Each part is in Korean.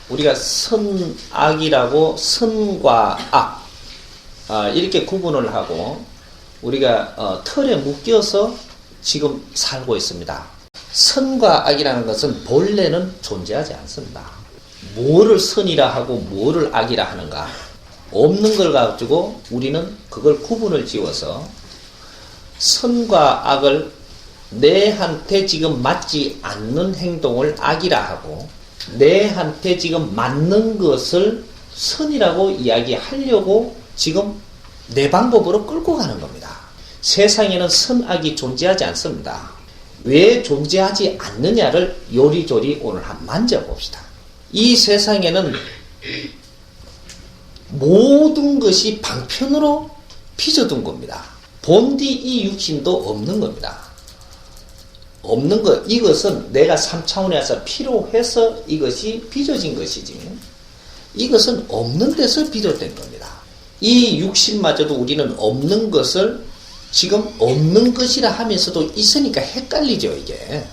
우리가 선악이라고 선과 악 이렇게 구분을 하고 우리가 틀에 묶여서 지금 살고 있습니다. 선과 악이라는 것은 본래는 존재하지 않습니다. 뭐를 선이라 하고 뭐를 악이라 하는가? 없는 걸 가지고 우리는 그걸 구분을 지어서 선과 악을 내한테 지금 맞지 않는 행동을 악이라 하고 내한테 지금 맞는 것을 선이라고 이야기하려고 지금 내 방법으로 끌고 가는 겁니다. 세상에는 선악이 존재하지 않습니다. 왜 존재하지 않느냐를 요리조리 오늘 한번 만져봅시다. 이 세상에는 모든 것이 방편으로 빚어둔 겁니다. 본디 이 육신도 없는 겁니다. 없는 것, 이것은 내가 3차원에서 필요해서 이것이 빚어진 것이지 이것은 없는 데서 비롯된 겁니다. 이 육신마저도 우리는 없는 것을 지금 없는 것이라 하면서도 있으니까 헷갈리죠. 이게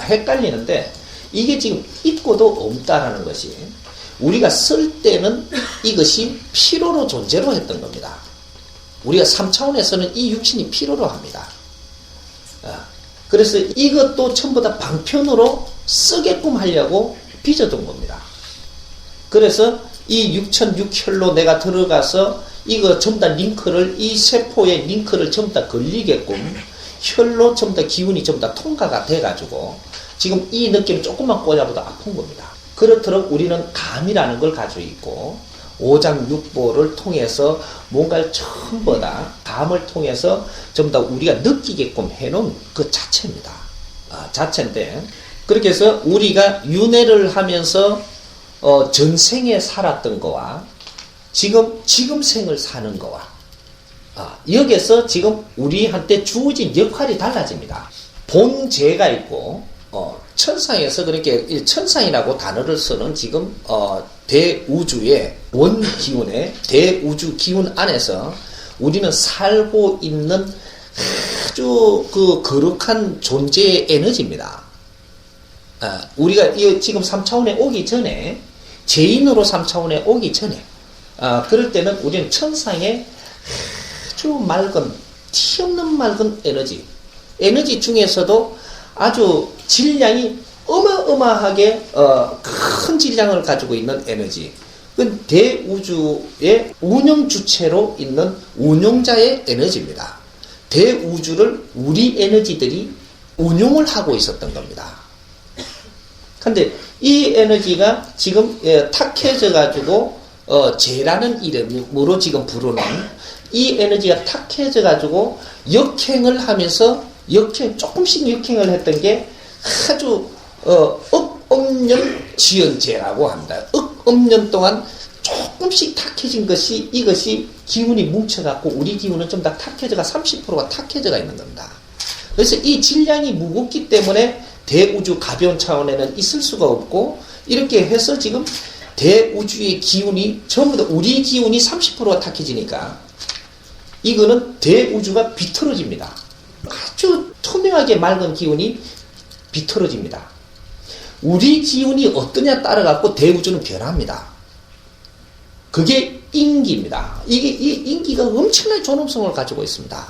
헷갈리는데 이게 지금 있고도 없다라는 것이 우리가 쓸 때는 이것이 필요로 존재로 했던 겁니다. 우리가 3차원에서는 이 육신이 필요로 합니다. 그래서 이것도 전부 다 방편으로 쓰게끔 하려고 빚어둔 겁니다. 그래서 이 6006혈로 내가 들어가서 이거 전부 다 링크를 이 세포의 링크를 전부 다 걸리게끔 혈로 전부 다 기운이 전부 다 통과가 돼가지고 지금 이 느낌 조금만 꽂아봐도 아픈 겁니다. 그렇도록 우리는 감이라는 걸 가지고 있고 오장육보를 통해서 뭔가를 전부 다 감을 통해서 전부 다 우리가 느끼게끔 해놓은 그 자체입니다. 자체인데 그렇게 해서 우리가 윤회를 하면서 전생에 살았던 거와 지금 생을 사는 거와 여기에서 지금 우리한테 주어진 역할이 달라집니다. 본제가 있고 천상에서 그렇게 천상이라고 단어를 쓰는 지금 대우주의 원기운의 대우주 기운 안에서 우리는 살고 있는 아주 그 거룩한 존재의 에너지입니다. 우리가 지금 3차원에 오기 전에 죄인으로 3차원에 오기 전에 그럴 때는 우리는 천상의 아주 맑은 티 없는 맑은 에너지 중에서도 아주 질량이 어마어마하게 큰 질량을 가지고 있는 에너지. 그 대우주의 운영 주체로 있는 운용자의 에너지입니다. 대우주를 우리 에너지들이 운용을 하고 있었던 겁니다. 근데 이 에너지가 지금 탁해져 가지고 재라는 이름으로 지금 부르는 이 에너지가 탁해져 가지고 역행을 하면서 조금씩 역행을 했던 게 아주 억억년 지연제라고 합니다. 억억년 동안 조금씩 탁해진 것이 이것이 기운이 뭉쳐갖고 우리 기운은 좀 다 탁해져가 30%가 탁해져가 있는 겁니다. 그래서 이 질량이 무겁기 때문에 대우주 가벼운 차원에는 있을 수가 없고 이렇게 해서 지금 대우주의 기운이 전부 다 우리 기운이 30%가 탁해지니까 이거는 대우주가 비틀어집니다. 아주 투명하게 맑은 기운이 비틀어집니다. 우리 기운이 어떠냐 따라갖고 대우주는 변합니다. 그게 인기입니다. 이 인기가 엄청난 존엄성을 가지고 있습니다.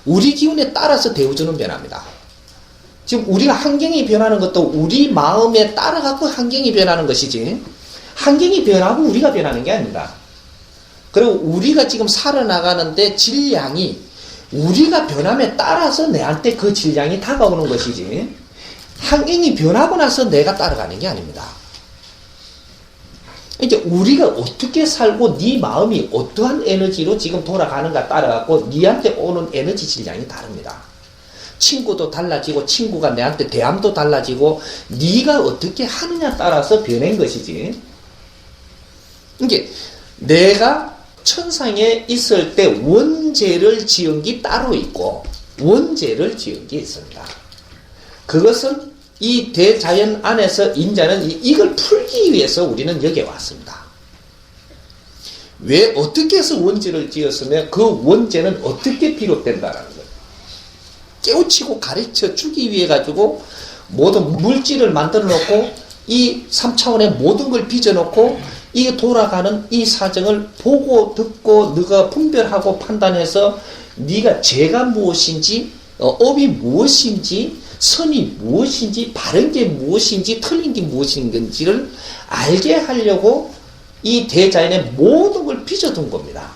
우리 기운에 따라서 대우주는 변합니다. 지금 우리가 환경이 변하는 것도 우리 마음에 따라갖고 환경이 변하는 것이지 환경이 변하고 우리가 변하는 게 아닙니다. 그리고 우리가 지금 살아나가는데 질량이 우리가 변함에 따라서 내한테 그 질량이 다가오는 것이지 환경이 변하고 나서 내가 따라가는 게 아닙니다. 이제 우리가 어떻게 살고 네 마음이 어떠한 에너지로 지금 돌아가는가 따라가고 네한테 오는 에너지 질량이 다릅니다. 친구도 달라지고 친구가 내한테 대함도 달라지고 네가 어떻게 하느냐 따라서 변한 것이지. 이게 내가 천상에 있을 때 원죄를 지은 게 따로 있고 원죄를 지은 게 있습니다. 그것은 이 대자연 안에서 인자는 이걸 풀기 위해서 우리는 여기에 왔습니다. 왜 어떻게 해서 원죄를 지었으며 그 원죄는 어떻게 비롯된다라는 거예요. 깨우치고 가르쳐 주기 위해 가지고 모든 물질을 만들어 놓고 이 3차원의 모든 걸 빚어놓고 이 돌아가는 이 사정을 보고 듣고 너가 분별하고 판단해서 네가 죄가 무엇인지 업이 무엇인지 선이 무엇인지 바른 게 무엇인지 틀린 게 무엇인지를 알게 하려고 이 대자연의 모든 걸 빚어둔 겁니다.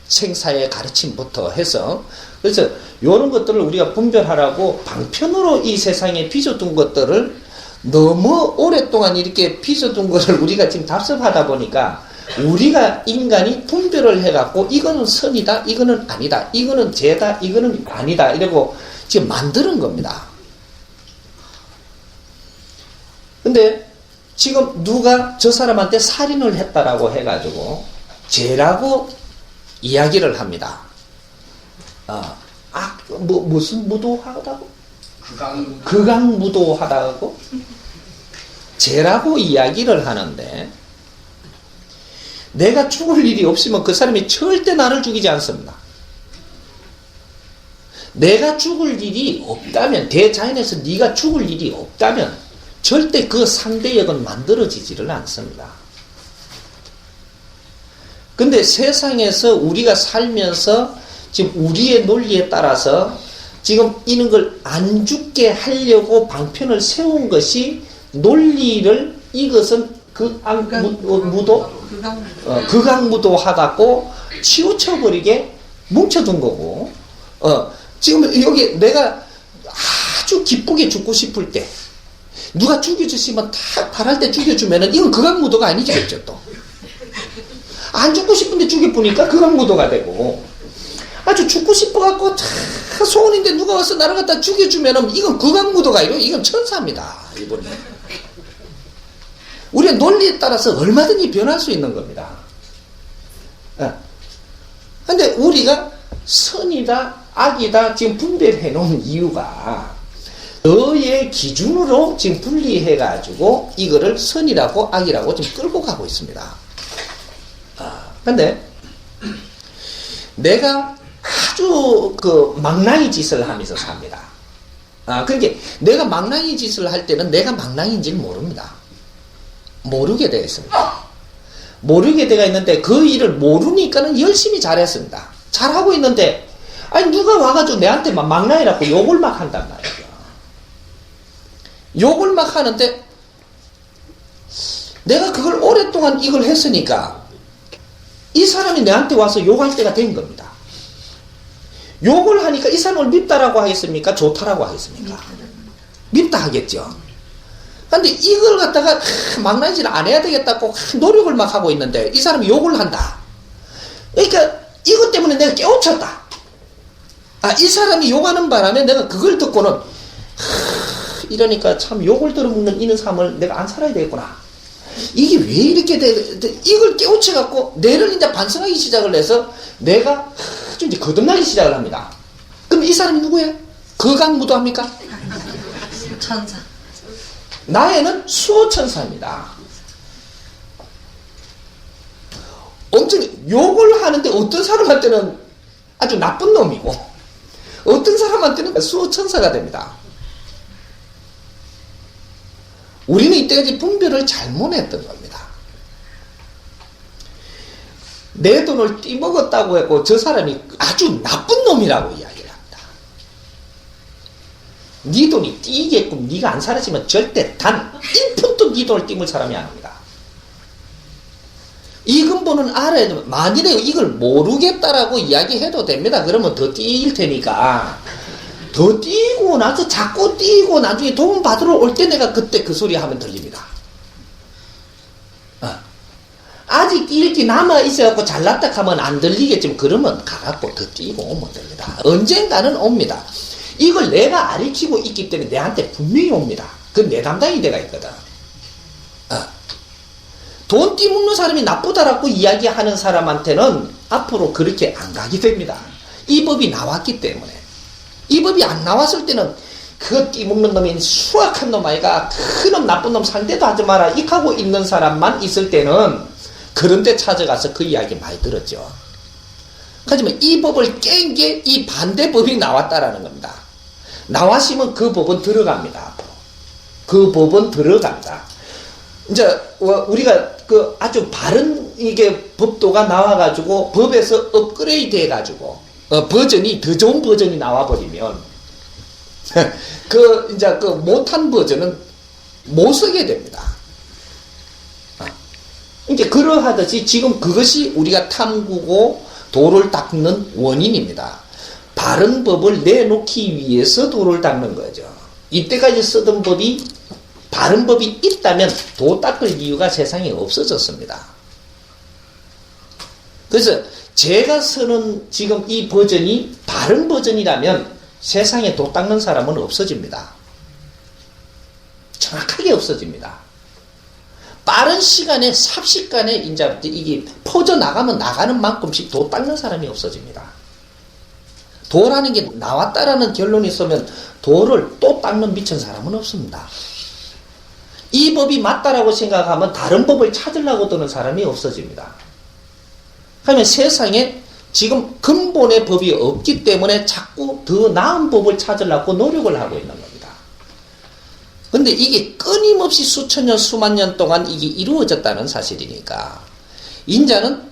생사의 가르침부터 해서. 그래서 이런 것들을 우리가 분별하라고 방편으로 이 세상에 빚어둔 것들을 너무 오랫동안 이렇게 빚어둔 것을 우리가 지금 답습하다 보니까 우리가 인간이 분별을 해갖고 이거는 선이다, 이거는 아니다, 이거는 죄다, 이거는 아니다 이러고 지금 만드는 겁니다. 근데 지금 누가 저 사람한테 살인을 했다라고 해가지고 죄라고 이야기를 합니다. 무슨 무도하다고? 극악무도하다고? 죄라고 이야기를 하는데 내가 죽을 일이 없으면 그 사람이 절대 나를 죽이지 않습니다. 내가 죽을 일이 없다면, 대자연에서 네가 죽을 일이 없다면 절대 그 상대역은 만들어지지를 않습니다. 근데 세상에서 우리가 살면서 지금 우리의 논리에 따라서 지금 이런 걸 안 죽게 하려고 방편을 세운 것이 논리를 이것은 극악무도하다고 치우쳐버리게 뭉쳐둔 거고, 지금 여기 내가 아주 기쁘게 죽고 싶을 때 누가 죽여주시면 탁 바랄 때 죽여주면은 이건 극악무도가 아니겠죠. 또 안 죽고 싶은데 죽여보니까 극악무도가 되고, 아주 죽고 싶어갖고 소원인데 누가 와서 나를 갖다 죽여주면은 이건 극악무도가 아니고 이건 천사입니다. 이분이. 우리의 논리에 따라서 얼마든지 변할 수 있는 겁니다. 근데 우리가 선이다 악이다 지금 분별해 놓은 이유가 너의 기준으로 지금 분리해 가지고 이거를 선이라고 악이라고 지금 끌고 가고 있습니다. 근데 내가 아주 망나니 짓을 하면서 삽니다. 그러니까 내가 망나니 짓을 할 때는 내가 망나니인지는 모릅니다. 모르게 되어 있습니다. 모르게 되어 있는데 그 일을 모르니까는 열심히 잘했습니다. 잘하고 있는데 아니 누가 와가지고 내한테 막 망나니라고 욕을 막 한단 말이에요. 욕을 막 하는데 내가 그걸 오랫동안 이걸 했으니까 이 사람이 내한테 와서 욕할 때가 된 겁니다. 욕을 하니까 이 사람을 밉다라고 하겠습니까? 좋다라고 하겠습니까? 밉다 하겠죠. 근데 이걸 갖다가 망나니질 안 해야 되겠다고 노력을 막 하고 있는데 이 사람이 욕을 한다. 그러니까 이것 때문에 내가 깨우쳤다. 이 사람이 욕하는 바람에 내가 그걸 듣고는 이러니까 참 욕을 들어먹는 이런 삶을 내가 안 살아야 되겠구나. 이게 왜 이렇게 이걸 깨우쳐갖고 뇌를 이제 반성하기 시작을 해서 내가 좀 이제 거듭나기 시작을 합니다. 그럼 이 사람이 누구예요? 극악무도합니까? 천사. 나에는 수호천사입니다. 엄청 욕을 하는데 어떤 사람한테는 아주 나쁜 놈이고 어떤 사람한테는 수호천사가 됩니다. 우리는 이때까지 분별을 잘못했던 겁니다. 내 돈을 띠먹었다고 했고 저 사람이 아주 나쁜 놈이라고 이야기를 합니다. 네 돈이 띠게끔 네가 안 살았으면 절대 단 1푼도 네 돈을 띠물 사람이 아닙니다. 이 근본은 알아야 됩니다. 만일에 이걸 모르겠다라고 이야기해도 됩니다. 그러면 더 띠일 테니까 더 띄고 나서 자꾸 띄고 나중에 돈 받으러 올 때 내가 그때 그 소리 하면 들립니다. 아직 이렇게 남아있어갖고 잘났다 하면 안 들리겠지만 그러면 가갖고 더 띄고 오면 됩니다. 언젠가는 옵니다. 이걸 내가 가르치고 있기 때문에 내한테 분명히 옵니다. 그건 내 담당이 돼가 있거든. 돈 띠먹는 사람이 나쁘다라고 이야기하는 사람한테는 앞으로 그렇게 안 가게 됩니다. 이 법이 나왔기 때문에. 이 법이 안 나왔을 때는 그거 띠먹는 놈이 수악한 놈 아이가 그놈 나쁜 놈 상대도 하지 마라 이하고 있는 사람만 있을 때는 그런 데 찾아가서 그 이야기 많이 들었죠. 하지만 이 법을 깬 게 이 반대법이 나왔다라는 겁니다. 나왔으면 그 법은 들어갑니다. 앞으로. 그 법은 들어간다. 이제 우리가 그 아주 바른 이게 법도가 나와가지고 법에서 업그레이드 해가지고 버전이 더 좋은 버전이 나와버리면 그 이제 그 못한 버전은 못 쓰게 됩니다. 이제 그러하듯이 지금 그것이 우리가 탐구고 도를 닦는 원인입니다. 바른 법을 내놓기 위해서 도를 닦는 거죠. 이때까지 쓰던 법이 바른 법이 있다면 도 닦을 이유가 세상에 없어졌습니다. 그래서 제가 쓰는 지금 이 버전이 바른 버전이라면 세상에 도 닦는 사람은 없어집니다. 정확하게 없어집니다. 빠른 시간에 삽시간에 이제 이게 퍼져 나가면 나가는 만큼씩 도 닦는 사람이 없어집니다. 도라는 게 나왔다라는 결론이 있으면 도를 또 닦는 미친 사람은 없습니다. 이 법이 맞다라고 생각하면 다른 법을 찾으려고 드는 사람이 없어집니다. 그러면 세상에 지금 근본의 법이 없기 때문에 자꾸 더 나은 법을 찾으려고 노력을 하고 있는 겁니다. 근데 이게 끊임없이 수천 년, 수만 년 동안 이게 이루어졌다는 사실이니까, 인자는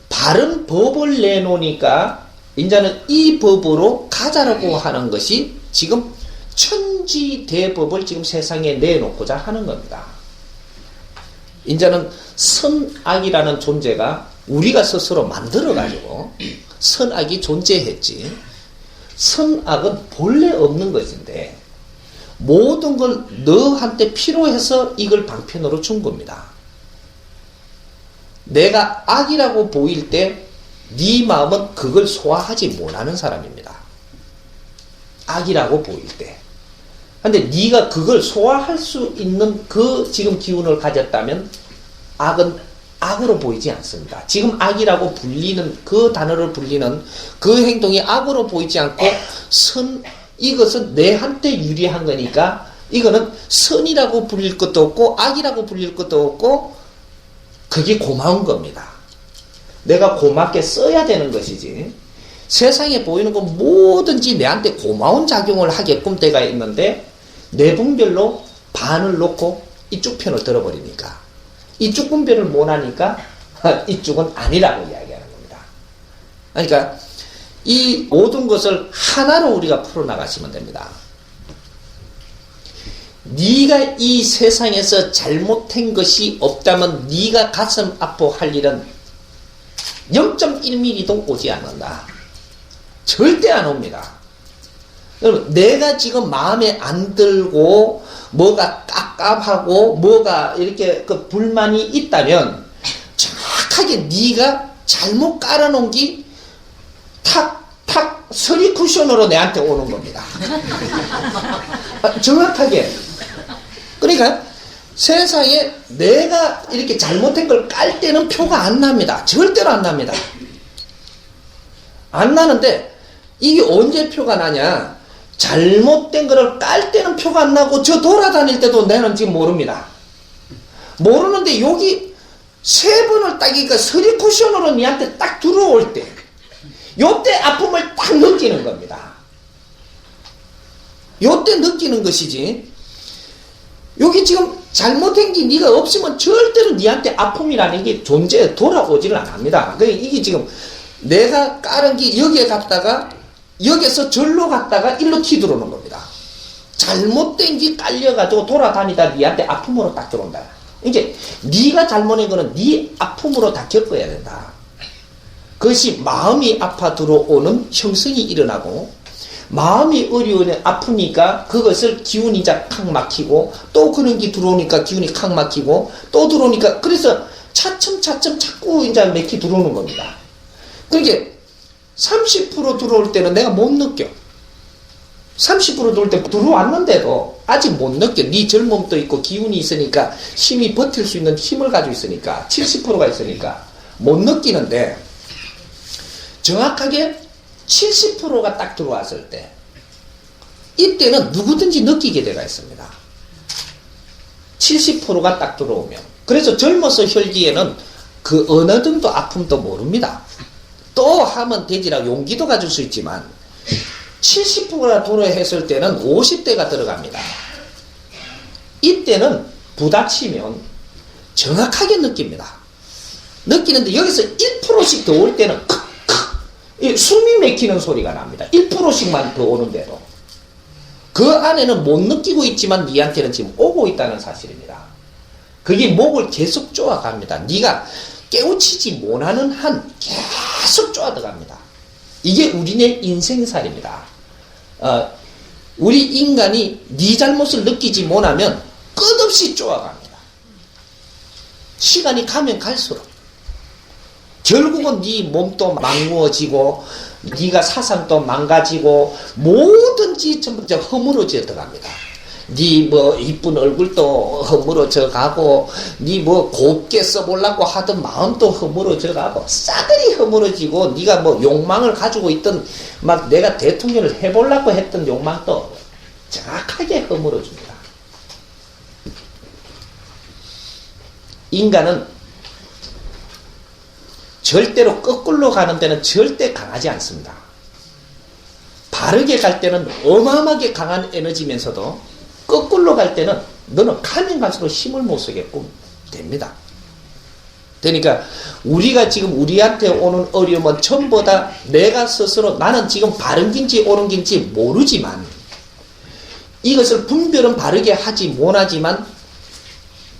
바른 법을 내놓으니까, 인자는 이 법으로 가자라고 하는 것이 지금 천지대법을 지금 세상에 내놓고자 하는 겁니다. 인자는 선악이라는 존재가 우리가 스스로 만들어가지고 선악이 존재했지, 선악은 본래 없는 것인데, 모든 걸 너한테 필요해서 이걸 방편으로 준 겁니다. 내가 악이라고 보일 때 네 마음은 그걸 소화하지 못하는 사람입니다. 악이라고 보일 때. 근데 네가 그걸 소화할 수 있는 그 지금 기운을 가졌다면 악은 악으로 보이지 않습니다. 지금 악이라고 불리는 그 단어를 불리는 그 행동이 악으로 보이지 않고 이것은 내한테 유리한 거니까 이거는 선이라고 불릴 것도 없고 악이라고 불릴 것도 없고 그게 고마운 겁니다. 내가 고맙게 써야 되는 것이지, 세상에 보이는 건 뭐든지 내한테 고마운 작용을 하게끔 때가 있는데 내분별로 반을 놓고 이쪽 편을 들어버리니까, 이쪽 분별을 못하니까 이쪽은 아니라고 이야기하는 겁니다. 그러니까 이 모든 것을 하나로 우리가 풀어나가시면 됩니다. 네가 이 세상에서 잘못한 것이 없다면 네가 가슴 아파할 일은 0.1mm도 오지 않는다. 절대 안 옵니다. 여러분, 내가 지금 마음에 안 들고 뭐가 깝깝하고 뭐가 이렇게 그 불만이 있다면 정확하게 네가 잘못 깔아놓은 게 탁탁 서리 쿠션으로 내한테 오는 겁니다. 정확하게. 그러니까 세상에 내가 이렇게 잘못된 걸 깔 때는 표가 안 납니다. 절대로 안 납니다. 안 나는데 이게 언제 표가 나냐? 잘못된 거를 깔 때는 표가 안 나고 저 돌아다닐 때도 나는 지금 모릅니다. 모르는데 여기 세 번을 따기니까 서리 쿠션으로 니한테 딱 들어올 때 요때 아픔을 딱 느끼는 겁니다. 요때 느끼는 것이지, 여기 지금 잘못한 게 네가 없으면 절대로 니한테 아픔이라는 게 돌아오지를 않습니다. 그러니까 이게 지금 내가 깔은 게 여기에 갔다가 여기서 절로 갔다가 일로 튀 들어오는 겁니다. 잘못된 게 깔려가지고 돌아다니다 니한테 아픔으로 딱 들어온다. 이제 네가 잘못한 거는 네 아픔으로 다 겪어야 된다. 그것이 마음이 아파 들어오는 형성이 일어나고, 마음이 어려우면 아프니까 그것을 기운이 칵 막히고, 또 그런 게 들어오니까 기운이 칵 막히고, 또 들어오니까, 그래서 차츰차츰 자꾸 이제 맥히 들어오는 겁니다. 그러니까 30% 들어올 때는 내가 못 느껴. 30% 들어올 때 들어왔는데도 아직 못 느껴. 네 젊음도 있고 기운이 있으니까, 힘이 버틸 수 있는 힘을 가지고 있으니까, 70%가 있으니까 못 느끼는데, 정확하게 70%가 딱 들어왔을 때, 이때는 누구든지 느끼게 되어 있습니다. 70%가 딱 들어오면. 그래서 젊어서 혈기에는 그 어느 정도 아픔도 모릅니다. 또 하면 되지라고 용기도 가질 수 있지만 70%가 도래했을 때는 50대가 들어갑니다. 이때는 부닥치면 정확하게 느낍니다. 느끼는데 여기서 1%씩 더 올 때는 숨이 막히는 소리가 납니다. 1%씩만 더 오는데도. 그 안에는 못 느끼고 있지만 니한테는 지금 오고 있다는 사실입니다. 그게 목을 계속 쪼아갑니다. 네가 깨우치지 못하는 한 계속 쪼아 들어갑니다. 이게 우리네 인생살입니다. 우리 인간이 네 잘못을 느끼지 못하면 끝없이 쪼아갑니다. 시간이 가면 갈수록 결국은 네 몸도 망무어지고 네가 사상도 망가지고 뭐든지 전부 다 허물어져 들어갑니다. 네 뭐 이쁜 얼굴도 허물어져 가고 네 뭐 곱게 써보려고 하던 마음도 허물어져 가고 싸그리 허물어지고 네가 뭐 욕망을 가지고 있던 막 내가 대통령을 해보려고 했던 욕망도 정확하게 허물어집니다. 인간은 절대로 거꾸로 가는 데는 절대 강하지 않습니다. 바르게 갈 때는 어마어마하게 강한 에너지면서도 거꾸로 갈 때는 너는 가면 갈수록 힘을 못 쓰게끔 됩니다. 그러니까 우리가 지금 우리한테 오는 어려움은 전부 다 내가 스스로 나는 지금 바른 긴지 옳은 긴지 모르지만 이것을 분별은 바르게 하지 못하지만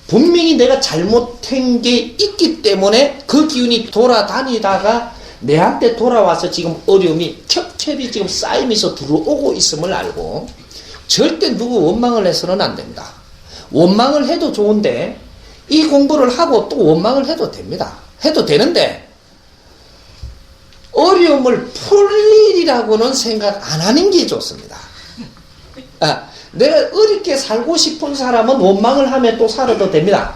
분명히 내가 잘못한 게 있기 때문에 그 기운이 돌아다니다가 내한테 돌아와서 지금 어려움이 겹겹이 지금 쌓이면서 들어오고 있음을 알고 절대 누구 원망을 해서는 안 됩니다. 원망을 해도 좋은데 이 공부를 하고 또 원망을 해도 됩니다. 해도 되는데 어려움을 풀 일이라고는 생각 안 하는 게 좋습니다. 내가 어렵게 살고 싶은 사람은 원망을 하면 또 살아도 됩니다.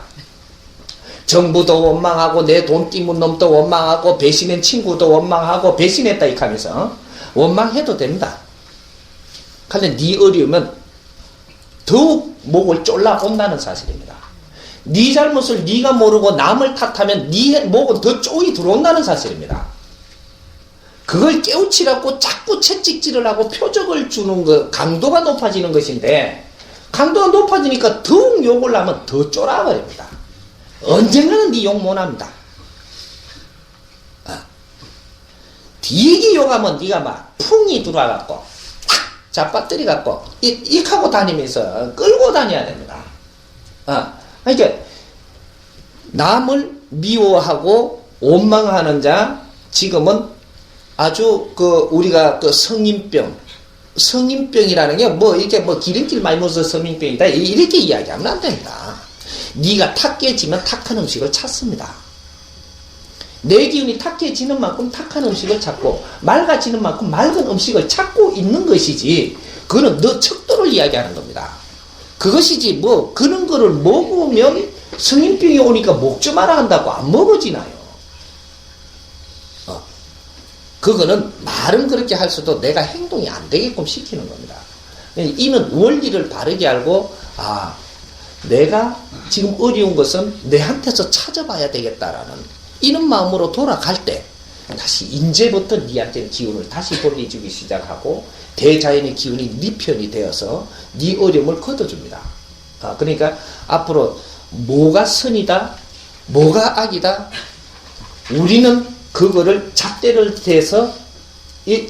정부도 원망하고 내 돈 띄문 놈도 원망하고 배신한 친구도 원망하고 배신했다 이 하면서 원망해도 됩니다. 근데 네 어려우면 더욱 목을 쫄라온다는 사실입니다. 네 잘못을 네가 모르고 남을 탓하면 네 목은 더 쪼이 들어온다는 사실입니다. 그걸 깨우치라고 자꾸 채찍질을 하고 표적을 주는 거 강도가 높아지는 것인데 강도가 높아지니까 더욱 욕을 하면 더 쫄아버립니다. 언젠가는 네 욕 못합니다. 되게 욕하면 네가 막 풍이 들어와갖고 탁 잡아뜨려갖고 익하고 다니면서 끌고 다녀야 됩니다. 그러니까 남을 미워하고 원망하는 자 지금은 아주 우리가 성인병이라는 게 뭐 이렇게 뭐 기름길 많이 먹어서 성인병이다 이렇게 이야기하면 안 됩니다. 네가 탁해지면 탁한 음식을 찾습니다. 내 기운이 탁해지는 만큼 탁한 음식을 찾고 맑아지는 만큼 맑은 음식을 찾고 있는 것이지 그거는 너 척도를 이야기하는 겁니다. 그것이지 뭐 그런 거를 먹으면 성인병이 오니까 먹지 마라 한다고 안 먹어지나요? 그거는 말은 그렇게 할 수도 내가 행동이 안 되게끔 시키는 겁니다. 이는 원리를 바르게 알고 내가 지금 어려운 것은 내한테서 찾아봐야 되겠다라는 이런 마음으로 돌아갈 때 다시 이제부터 네한테 기운을 다시 돌려주기 시작하고 대자연의 기운이 네 편이 되어서 네 어려움을 걷어줍니다. 그러니까 앞으로 뭐가 선이다 뭐가 악이다 우리는 그거를 잣대를 대서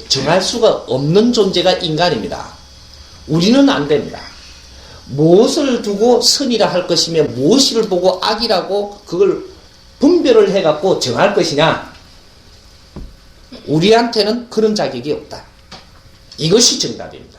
정할 수가 없는 존재가 인간입니다. 우리는 안 됩니다. 무엇을 두고 선이라 할 것이며 무엇을 보고 악이라고 그걸 분별을 해갖고 정할 것이냐? 우리한테는 그런 자격이 없다. 이것이 정답입니다.